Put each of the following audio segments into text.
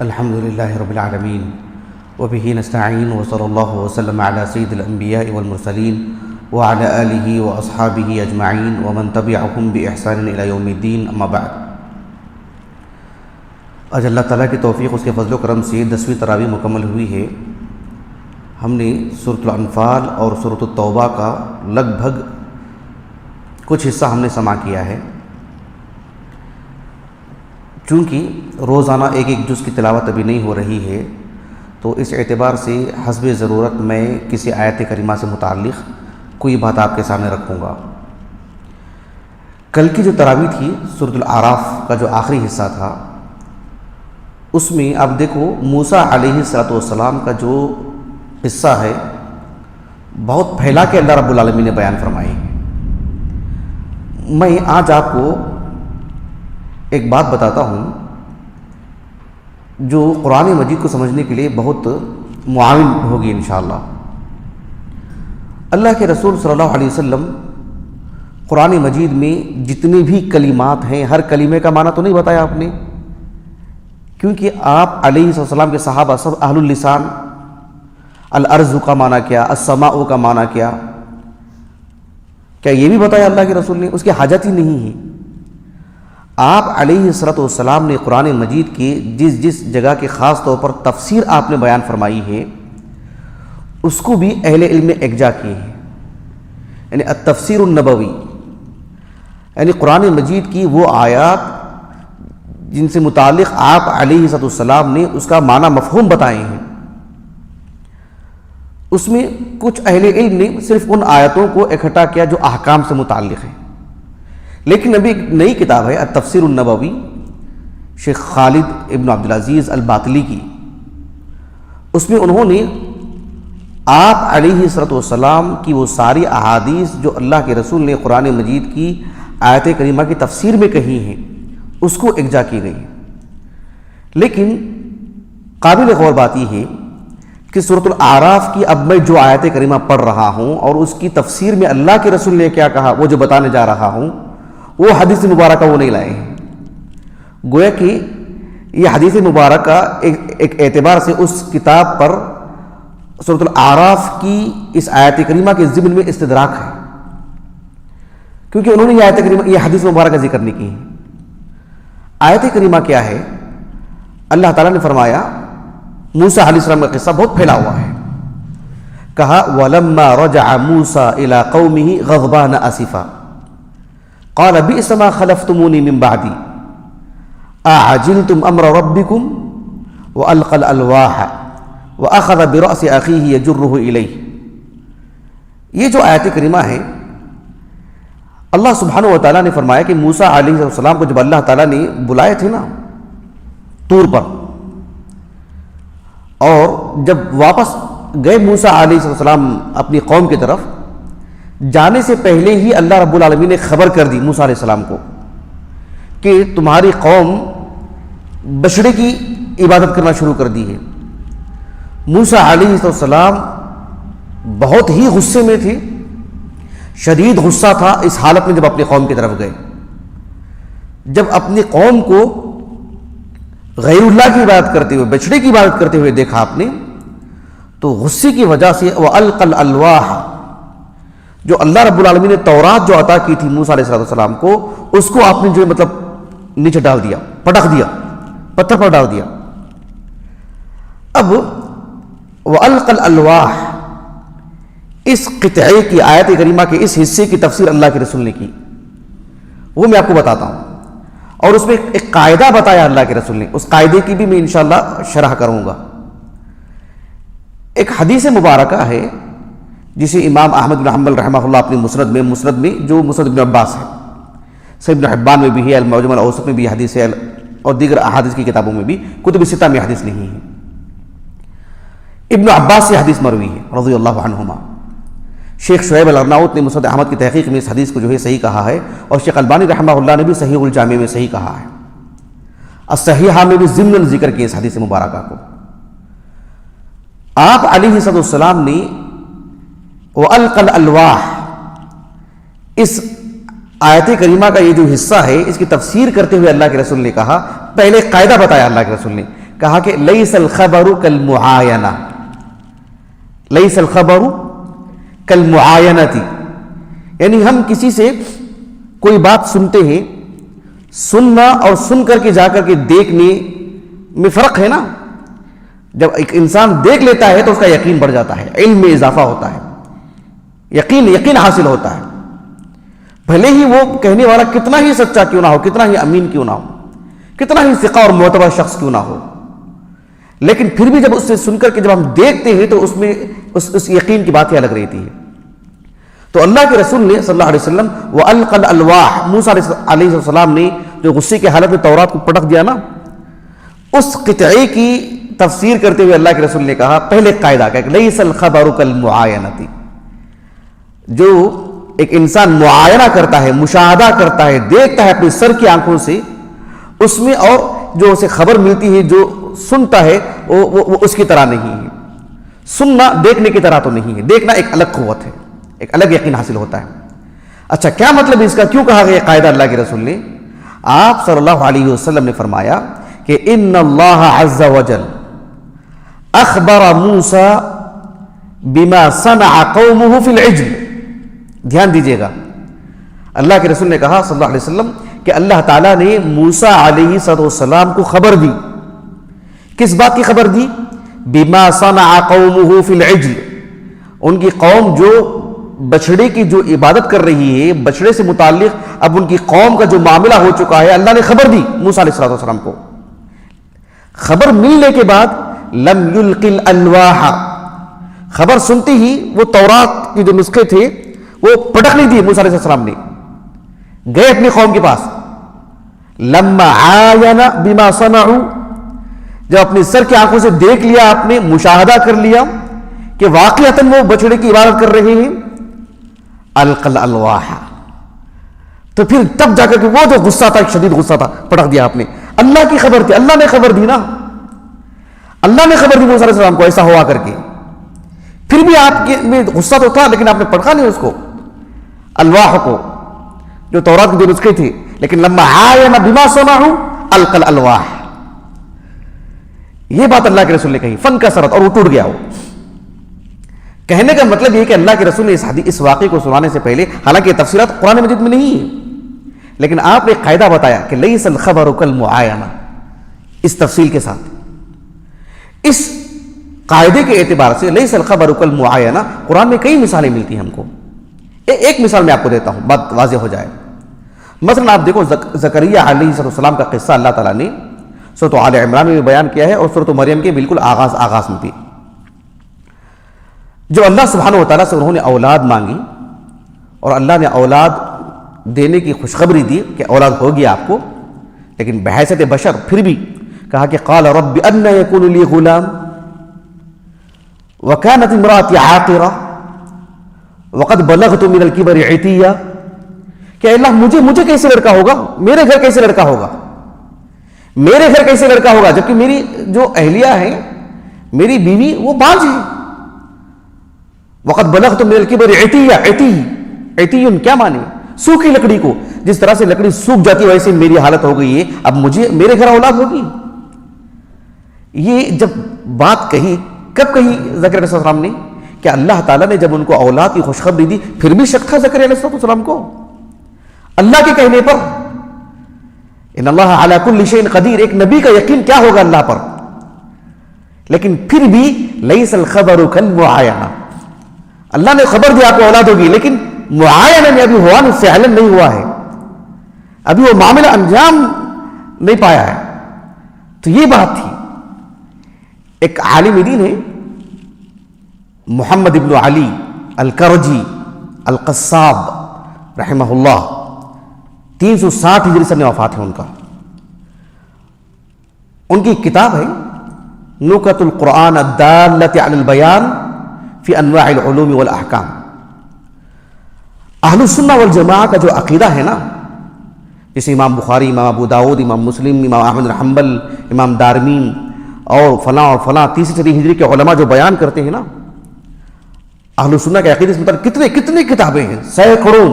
الحمد للہ رب العالمین وبہ نستعین وصلی اللہ وسلم علی سید الانبیاء والمرسلین وعلی آلہ واصحابہ اجمعین ومن تبعہم بإحسان الی یوم الدین، اما بعد۔ آج اللہ تعالیٰ کی توفیق، اس کے فضل و کرم سے 10ویں تراویح مکمل ہوئی ہے۔ ہم نے سورۃ الانفال اور سورۃ التوبہ کا لگ بھگ کچھ حصہ ہم نے سماع کیا ہے۔ چونکہ روزانہ ایک جز کی تلاوت ابھی نہیں ہو رہی ہے، تو اس اعتبار سے حسب ضرورت میں کسی آیت کریمہ سے متعلق کوئی بات آپ کے سامنے رکھوں گا۔ کل کی جو تراویح تھی سورۃ الاعراف کا جو آخری حصہ تھا، اس میں آپ دیکھو موسیٰ علیہ السلام کا جو قصہ ہے بہت پھیلا کے اللہ رب العالمین نے بیان فرمائی۔ میں آج آپ کو ایک بات بتاتا ہوں جو قرآن مجید کو سمجھنے کے لیے بہت معاون ہوگی انشاءاللہ۔ اللہ کے رسول صلی اللہ علیہ وسلم قرآن مجید میں جتنے بھی کلمات ہیں، ہر کلمے کا معنی تو نہیں بتایا آپ نے، کیونکہ آپ علیہ السلام کے صحابہ سب اہل اللسان، الارض کا معنی کیا، السماء کا معنی کیا یہ بھی بتایا اللہ کے رسول نے؟ اس کی حاجت ہی نہیں ہے۔ آپ علیہ السلام نے قرآن مجید کی جس جگہ کے خاص طور پر تفسیر آپ نے بیان فرمائی ہے، اس کو بھی اہل علم نے یکجا کیے ہیں، یعنی التفسیر النبوی، یعنی قرآن مجید کی وہ آیات جن سے متعلق آپ علیہ السلام نے اس کا معنی مفہوم بتائے ہیں، اس میں کچھ اہل علم نے صرف ان آیتوں کو اکٹھا کیا جو احکام سے متعلق ہیں۔ لیکن ابھی ایک نئی کتاب ہے التفسیر النبوی، شیخ خالد ابن عبدالعزیز الباطلی کی، اس میں انہوں نے آپ علیہ السلام کی وہ ساری احادیث جو اللہ کے رسول نے قرآن مجید کی آیت کریمہ کی تفسیر میں کہی ہیں، اس کو یکجا کی گئی۔ لیکن قابل غور بات یہ ہے کہ سورۃ الاعراف کی اب میں جو آیت کریمہ پڑھ رہا ہوں اور اس کی تفسیر میں اللہ کے رسول نے کیا کہا، وہ جو بتانے جا رہا ہوں، وہ حدیث مبارکہ وہ نہیں لائے ہیں۔ گویا کہ یہ حدیث مبارکہ ایک اعتبار سے اس کتاب پر سورۃ الاعراف کی اس آیت کریمہ کے ضمن میں استدراک ہے، کیونکہ انہوں نے یہ آیت کریمہ، یہ حدیث مبارکہ ذکر نہیں کی ہے۔ آیت کریمہ کیا ہے؟ اللہ تعالیٰ نے فرمایا، موسیٰ علیہ السلام کا قصہ بہت پھیلا ہوا ہے، کہا وَلَمَّا رَجَعَ مُوسَىٰ إِلَىٰ قَوْمِهِ غَضْبَانَ أَسِفًا قَالَ بِئْسَ مَا خَلَفْتُمُونِي مِن بَعْدِي أَعَجِلْتُمْ أَمْرَ رَبِّكُمْ وَأَلْقَى الْأَلْوَاحَ وَأَخَذَ بِرَأْسِ أَخِيهِ يَجُرُّهُ إِلَيْهِ۔ یہ جو آیت کریمہ ہے، اللہ سبحانہ وتعالیٰ نے فرمایا کہ موسیٰ علیہ السلام کو جب اللہ تعالیٰ نے بلائے تھے نا طور پر، اور جب واپس گئے موسیٰ علیہ السلام اپنی قوم کی طرف، جانے سے پہلے ہی اللہ رب العالمین نے خبر کر دی موسیٰ علیہ السلام کو کہ تمہاری قوم بچڑے کی عبادت کرنا شروع کر دی ہے۔ موسیٰ علیہ السلام بہت ہی غصے میں تھے، شدید غصہ تھا اس حالت میں جب اپنی قوم کی طرف گئے۔ جب اپنی قوم کو غیر اللہ کی عبادت کرتے ہوئے، بچڑے کی عبادت کرتے ہوئے دیکھا آپ نے، تو غصے کی وجہ سے وَأَلْقَى الْأَلْوَاحَ، جو اللہ رب العالمین نے تورات جو عطا کی تھی موسیٰ علیہ السلام کو، اس کو آپ نے جو مطلب نیچے ڈال دیا، پٹخ دیا، پتھر پر ڈال دیا۔ اب وَأَلْقَى الْأَلْوَاحَ، اس قطعے کی آیت کریمہ کے اس حصے کی تفسیر اللہ کے رسول نے کی، وہ میں آپ کو بتاتا ہوں، اور اس میں ایک قاعدہ بتایا اللہ کے رسول نے، اس قاعدے کی بھی میں انشاءاللہ شرح کروں گا۔ ایک حدیث مبارکہ ہے جسے امام احمد بن حنبل رحمہ اللہ اپنی مسند میں جو مسند ابن عباس ہے، صحیح ابن حبان میں بھی ہے، المعجم الاوسط میں بھی حدیث ہے، اور دیگر احادیث کی کتابوں میں بھی، کتب ستہ میں حدیث نہیں ہے۔ ابن عباس سے حدیث مروی ہے رضی اللہ عنہما۔ شیخ شعیب الارناؤت نے مسند احمد کی تحقیق میں اس حدیث کو جو ہے صحیح کہا ہے، اور شیخ البانی رحمہ اللہ نے بھی صحیح الجامع میں صحیح کہا ہے، الصحیحہ میں بھی ضمن ذکر کیا اس حدیث مبارکہ کو۔ آپ علیہ السلام نے وَأَلْقَى الْأَلْوَاحَ، اس آیت کریمہ کا یہ جو حصہ ہے اس کی تفسیر کرتے ہوئے اللہ کے رسول نے کہا، پہلے قاعدہ بتایا اللہ کے رسول نے کہا کہ لیس الخبر کالمعاینہ، لیس الخبر کالمعاینۃ، یعنی ہم کسی سے کوئی بات سنتے ہیں، سننا اور سن کر کے جا کر کے دیکھنے میں فرق ہے نا. جب ایک انسان دیکھ لیتا ہے تو اس کا یقین بڑھ جاتا ہے، علم میں اضافہ ہوتا ہے، یقین حاصل ہوتا ہے، بھلے ہی وہ کہنے والا کتنا ہی سچا کیوں نہ ہو، کتنا ہی امین کیوں نہ ہو، کتنا ہی ثقہ اور معتبر شخص کیوں نہ ہو، لیکن پھر بھی جب اس سے سن کر کے جب ہم دیکھتے ہیں تو اس میں اس یقین کی بات ہی الگ رہتی ہے. تو اللہ کے رسول نے صلی اللہ علیہ وسلم وَأَلْقَى الْأَلْوَاحَ، موسیٰ علیہ السلام نے جو غصے کی حالت میں تورات کو پٹک دیا نا، اس قطعے کی تفسیر کرتے ہوئے اللہ کے رسول نے کہا، پہلے قاعدہ کہ لیس الخبر کالمعاینۃ، جو ایک انسان معائنہ کرتا ہے، مشاہدہ کرتا ہے، دیکھتا ہے اپنے سر کی آنکھوں سے، اس میں اور جو اسے خبر ملتی ہے، جو سنتا ہے، وہ اس کی طرح نہیں ہے. سننا دیکھنے کی طرح تو نہیں ہے، دیکھنا ایک الگ قوت ہے، ایک الگ یقین حاصل ہوتا ہے. اچھا کیا مطلب اس کا، کیوں کہا گیا قاعدہ اللہ کے رسول نے؟ آپ صلی اللہ علیہ وسلم نے فرمایا کہ ان اللہ عز وجل اخبر موسیٰ بما صنع قومه فی العجل. دھیان دیجئے گا، اللہ کے رسول نے کہا صلی اللہ علیہ وسلم کہ اللہ تعالیٰ نے موسیٰ علیہ السلام کو خبر دی. کس بات کی خبر دی؟ بما صنع قومه فی العجل، ان کی قوم جو بچڑے کی جو عبادت کر رہی ہے، بچڑے سے متعلق اب ان کی قوم کا جو معاملہ ہو چکا ہے، اللہ نے خبر دی موسیٰ علیہ السلام کو. خبر ملنے کے بعد لم یلقی الالواح، خبر سنتی ہی وہ تورات کے جو نسخے تھے وہ پٹک نہیں دیے موسیٰ علیہ السلام نے، گئے اپنی قوم کے پاس. لما عاین بما صنعوا، جب اپنے سر کی آنکھوں سے دیکھ لیا، آپ نے مشاہدہ کر لیا کہ واقعتاً وہ بچڑے کی عبادت کر رہے ہیں، القى الالواح، تو پھر تب جا کر کے وہ جو غصہ تھا، ایک شدید غصہ تھا، پٹک دیا آپ نے. اللہ کی خبر تھی، اللہ نے خبر دی نا، اللہ نے خبر دی موسیٰ علیہ السلام کو ایسا ہوا کر کے. پھر بھی آپ کے میں غصہ تو تھا، لیکن آپ نے پڑھا نہیں اس کو، الواح کو، جو تورات کے جو نسخے تھے. لیکن لما عاین بما صنعوا القى الالواح، یہ بات اللہ کے رسول نے کہی، فانکسرت، اور وہ ٹوٹ گیا. وہ کہنے کا مطلب یہ کہ اللہ کے رسول نے اس واقعے کو سنانے سے پہلے، حالانکہ یہ تفسیرات قرآن مجید میں نہیں ہے، لیکن آپ نے قاعدہ بتایا کہ لیس الخبر کالمعاینہ، اس تفصیل کے ساتھ. اس قاعدے کے اعتبار سے لیس الخبر کالمعاینہ قرآن میں کئی مثالیں ملتی ہیں ہم کو. ایک مثال میں آپ کو دیتا ہوں، بات واضح ہو جائے. مثلا آپ دیکھو زکریا علیہ السلام کا قصہ اللہ تعالیٰ نے سورۃ آل عمران میں بیان کیا ہے، اور سورۃ مریم کے بالکل آغاز میں بھی. جو اللہ سبحانہ و تعالیٰ سے انہوں نے اولاد مانگی اور اللہ نے اولاد دینے کی خوشخبری دی کہ اولاد ہوگی آپ کو، لیکن بحیثیت بشر پھر بھی کہا کہ قال رب ان یکون لی غلام وکانت امراتی عاقرہ وقد بلغت من الکبر عتیہ، کہ اللہ مجھے کیسے لڑکا ہوگا، میرے گھر کیسے لڑکا ہوگا، میرے گھر کیسے لڑکا ہوگا، جبکہ میری جو اہلیہ ہے، میری بیوی، وہ بانجھ ہے. وقد بلغت من الکبر عتیہ، عتی کیا مانے؟ سوکھی لکڑی کو جس طرح سے لکڑی سوکھ جاتی ہے ویسے میری حالت ہو گئی ہے، اب میرے گھر اولاد ہوگی. یہ جب بات کہی، کب کہی زکریا علیہ السلام نے؟ کہ اللہ تعالیٰ نے جب ان کو اولاد کی خوشخبری دی، پھر بھی شک تھا زکریا علیہ السلام کو اللہ کے کہنے پر. ان اللہ علی کل شیء قدیر، ایک نبی کا یقین کیا ہوگا اللہ پر. لیکن پھر بھی لیس الخبر کالمعاینہ، اللہ نے خبر دی آپ کو اولاد ہوگی، لیکن معاینہ میں ابھی ہوا نہیں، فعلا نہیں ہوا ہے، ابھی وہ معاملہ انجام نہیں پایا ہے. تو یہ بات تھی. ایک عالم دین ہے محمد ابن علی الکرجی القصاب رحمہ اللہ، 360 ہجری سن وفات ہے ان کا. ان کی کتاب ہے نکت القرآن الدالۃ علی البیان فی انواع العلوم والاحکام. اہل السنہ والجماعہ کا جو عقیدہ ہے نا، جیسے امام بخاری، امام ابو داؤد، امام مسلم، امام احمد بن حنبل، امام دارمی اور فلاں 30 ہجری کے علماء جو بیان کرتے ہیں نا، اہل السنہ کے عقیدے سے مطلب کتنے کتابیں ہیں، سینکڑوں.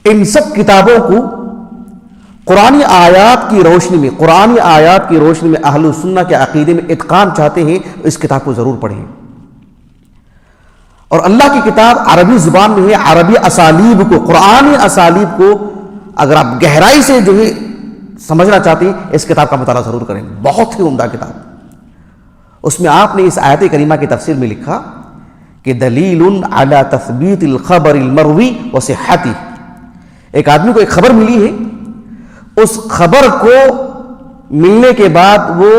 ان سب کتابوں کو قرآنی آیات کی روشنی میں اہل سنہ کے عقیدے میں اتقان چاہتے ہیں اس کتاب کو ضرور پڑھیں. اور اللہ کی کتاب عربی زبان میں ہے. عربی اسالیب کو، قرآنی اسالیب کو اگر آپ گہرائی سے جو ہے سمجھنا چاہتے ہیں اس کتاب کا مطالعہ ضرور کریں. بہت ہی عمدہ کتاب. اس میں آپ نے اس آیت کریمہ کی تفسیر میں لکھا کہ دلیل علی تثبیت الخبر المروی وصحتہ. ایک آدمی کو ایک خبر ملی ہے، اس خبر کو ملنے کے بعد وہ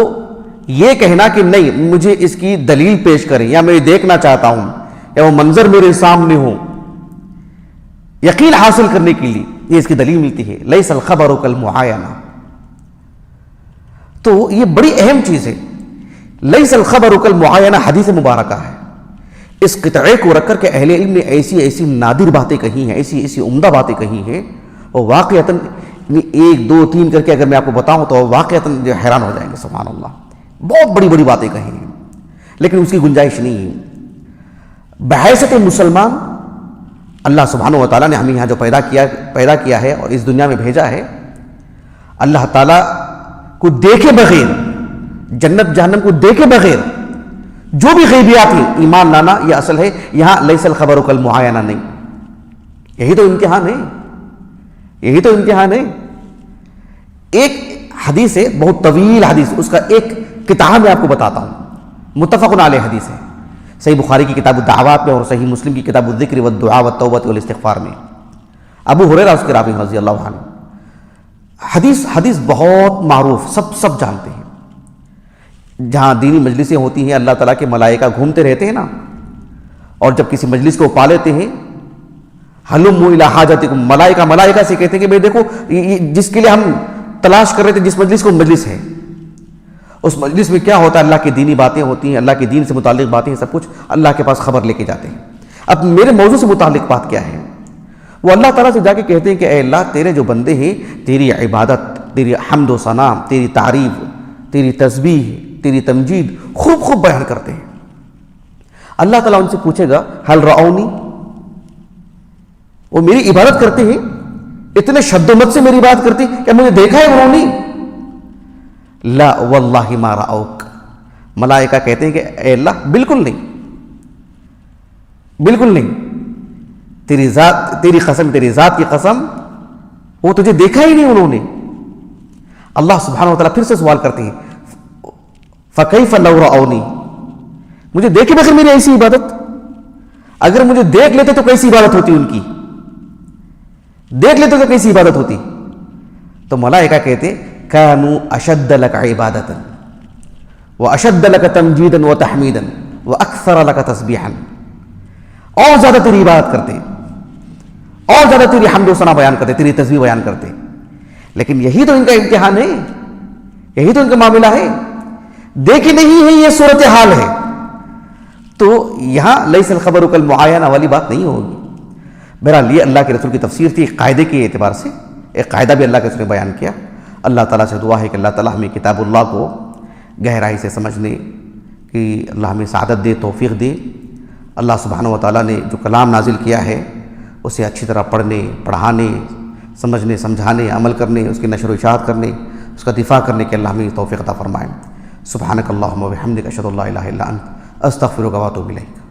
یہ کہنا کہ نہیں مجھے اس کی دلیل پیش کریں، یا میں دیکھنا چاہتا ہوں، یا وہ منظر میرے سامنے ہو، یقین حاصل کرنے کے لیے یہ اس کی دلیل ملتی ہے. لیس الخبر کالمعاینہ. تو یہ بڑی اہم چیز ہے. لیس الخبر کالمعاینہ حدیث مبارکہ ہے. اس قطعے کو رکھ کر کے اہل علم نے ایسی نادر باتیں کہی ہیں، ایسی عمدہ باتیں کہی ہیں، اور واقعتاً 1 2 3 کر کے اگر میں آپ کو بتاؤں تو واقعتاً حیران ہو جائیں گے. سبحان اللہ، بہت بڑی بڑی باتیں کہی ہیں، لیکن اس کی گنجائش نہیں ہے. بحیثیت مسلمان اللہ سبحانہ و تعالیٰ نے ہمیں یہاں جو پیدا کیا ہے اور اس دنیا میں بھیجا ہے، اللہ تعالیٰ کو دیکھے بغیر، جنت جہنم کو دیکھے بغیر جو بھی غیبیات ہیں ایمان لانا یہ اصل ہے. یہاں لیس الخبر کالمعاینہ نہیں. یہی تو امتحان ہے. ایک حدیث ہے، بہت طویل حدیث، اس کا ایک کتاب میں آپ کو بتاتا ہوں، متفق علیہ حدیث ہے. صحیح بخاری کی کتاب الدعوات میں اور صحیح مسلم کی کتاب الذکر والدعاء والتوبہ والاستغفار میں. ابو ہریرہ اس کے راوی رضی اللہ عنہ. حدیث بہت معروف، سب جانتے ہیں. جہاں دینی مجلسیں ہوتی ہیں اللہ تعالیٰ کے ملائکہ گھومتے رہتے ہیں نا، اور جب کسی مجلس کو پا لیتے ہیں حلموا الی حاجتکم، ملائکہ سے کہتے ہیں کہ بھئی دیکھو جس کے لیے ہم تلاش کر رہے تھے، جس مجلس کو مجلس ہے، اس مجلس میں کیا ہوتا ہے، اللہ کی دینی باتیں ہوتی ہیں، اللہ کی دین سے متعلق باتیں ہیں، سب کچھ اللہ کے پاس خبر لے کے جاتے ہیں. اب میرے موضوع سے متعلق بات کیا ہے؟ وہ اللہ تعالیٰ سے جا کے کہتے ہیں کہ اے اللہ تیرے جو بندے ہیں تیری عبادت، تیری حمد و ثنا، تیری تعریف، تیری تسبیح، تیری تمجید خوب بیان کرتے ہیں. اللہ تعالیٰ ان سے پوچھے گا ہل رعونی، وہ میری عبادت کرتے ہیں، اتنے شد و مت سے میری عبادت کرتے ہیں، کیا مجھے دیکھا ہے انہوں نے؟ لا واللہ ما رعوک. ملائکہ کہتے ہیں کہ اے اللہ بالکل نہیں، تیری قسم، تیری ذات کی قسم، وہ تجھے دیکھا ہی نہیں انہوں نے. اللہ سبحانہ و تعالیٰ پھر سے سوال کرتے ہیں فَكَيْفَ لَوْ رَأَوْنِي، مجھے دیکھے بغیر میری ایسی عبادت، اگر مجھے دیکھ لیتے تو کیسی عبادت ہوتی ان کی، دیکھ لیتے تو کیسی عبادت ہوتی. تو ملائکہ کہتے كَانُوا أَشَدَّ لَكَ عِبَادَةً وَأَشَدَّ لَكَ تَمْجِيدًا وَتَحْمِيدًا وَأَكْثَرَ لَكَ تَسْبِيحًا. اور زیادہ تیری عبادت کرتے، اور زیادہ تیری حمد و ثنا بیان کرتے، تیری تسبیح بیان کرتے. لیکن یہی تو ان کا امتحان ہے، یہی تو ان کا معاملہ ہے. دیکھی نہیں ہے یہ صورتحال ہے. تو یہاں لیس الخبر کالمعاینہ والی بات نہیں ہوگی. بہرحال یہ اللہ کے رسول کی تفسیر تھی. ایک قاعدے کے اعتبار سے ایک قاعدہ بھی اللہ کے رسول نے بیان کیا. اللہ تعالیٰ سے دعا ہے کہ اللہ تعالیٰ ہمیں کتاب اللہ کو گہرائی سے سمجھنے کی اللہ ہمیں سعادت دے، توفیق دے. اللہ سبحانہ و تعالیٰ نے جو کلام نازل کیا ہے اسے اچھی طرح پڑھنے، پڑھانے، سمجھنے، سمجھانے، عمل کرنے، اس کی نشر و اشاعت کرنے، اس کا دفاع کرنے کے اللہ ہمیں توفیق عطا فرمائے. سبحانک اللہم و بحمدک اشہد ان لا الہ الا انت استغفرک و اتوب الیک.